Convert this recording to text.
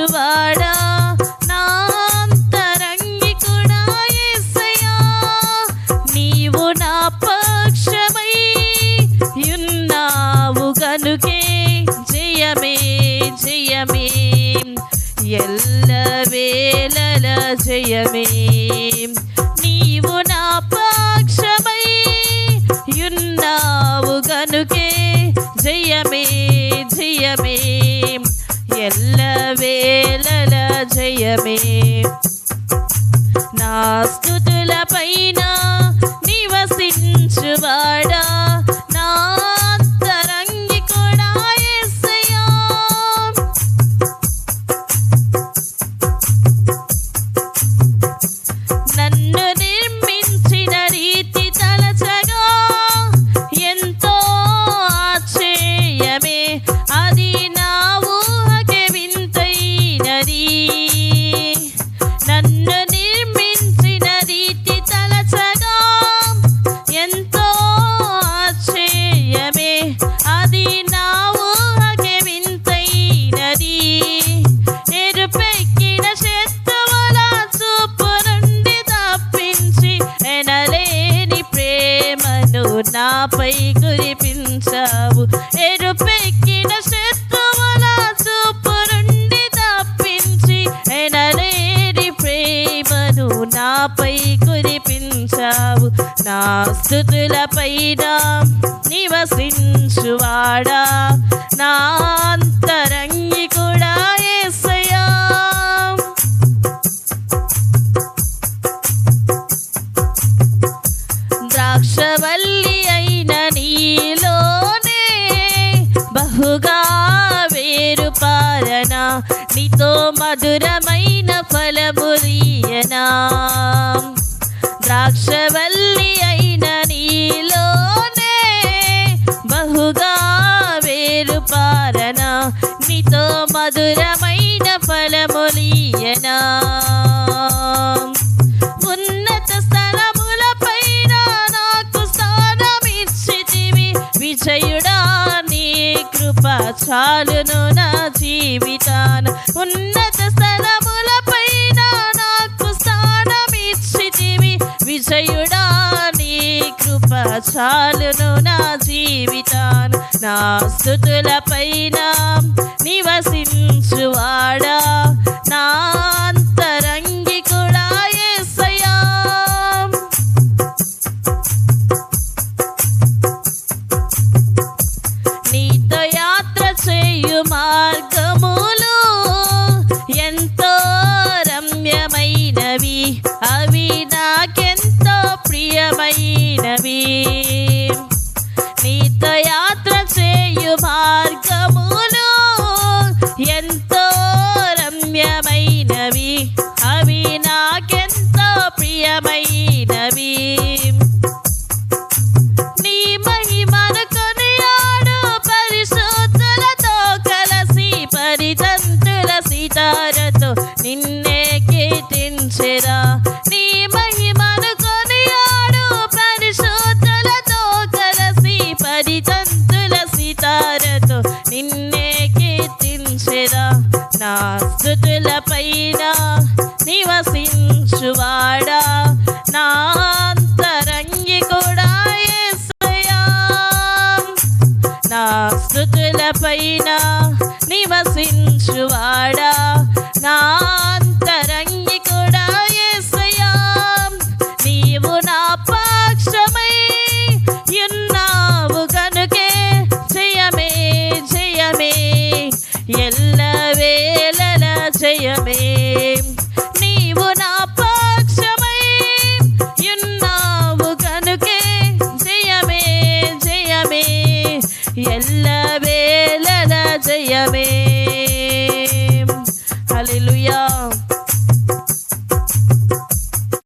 నివసించువాడా నా అంతరంగికుడా యేసయ్యా నీవు నా పక్షమై ఉన్నావు గనుకే జయమే జయమే ఎల్లవేళల జయమే నీవు నా పక్షమై ఉన్నావు గనుకే జయమే జయమే ఎల్లవేళల జయమే నా స్తుతుల పైన నివసించువాడా నా అంతరంగికుడా యేసయ్యా నన్ను నిర్మించిన రీతి తలచగా ఎంతో ఆశ్చర్యమే అది నా ఊహకే వింతైనది నన్ను నిర్మించిన రీతి తలచగా ఎంతో ఆశ్చర్యమే అది నా ఊహకే వింతైనది ఎరుపెక్కిన శత్రువుల చూపు నుండి తప్పించి ఎనలేని ప్రేమను నాపై కురిపించావు ఎరుపెక్కిన శత్రువుల చూపు నుండి తప్పించి ఎనలేని ప్రేమను నాపై కురిపించావు నా స్తుతుల పైన నివసించువాడా నా అంతరంగికుడా యేసయ్యా ద్రాక్షవల్లి అయిన నీలోనే బహుగా వేరుపారనా నీతో మధురమైన ఫలములియనా ద్రాక్షవల్లి అయిన నీలోనే బహుగా వేరుపారనా నీతో మధురమైన ఫలములియనా ఉన్నత స్థలముల పైన నాకు స్థానమిచ్చితివి విజయుడా నీ కృప చాలును నా జీవితాన ఉన్నత స్థలముల పైన నాకు స్థానమిచ్చితివి విజయుడా నీ కృప చాలును నా జీవితాన నా స్తుతుల పైన నివసించువాడా నా అంతరంగికుడా యేసయ్యా నీతో యాత్ర చేయు మార్గములు ఎంతో రమ్యమైనవి అవి నాకెంతో ప్రియమైనవి నీతో యాత్ర చేయు మార్గములు ఎంతో రమ్యమైనవి అవి నాకెంతో ప్రియమైనవి నీ మహిమను కొనియాడు పరిశుద్ధులతో కలసి పరితంతుల సితారతో నిన్నే కీర్తించెదా నీ మహిమను కొనియాడు పరిశుద్ధులతో కలసి పరితంతుల సితారతో నిన్నే కీర్తించెదా నా స్తుతుల పైన నివసించువాడా నా అంతరంగికుడా యేసయ్యా నా స్తుతుల పైన నివసించువాడా నా అంతరంగి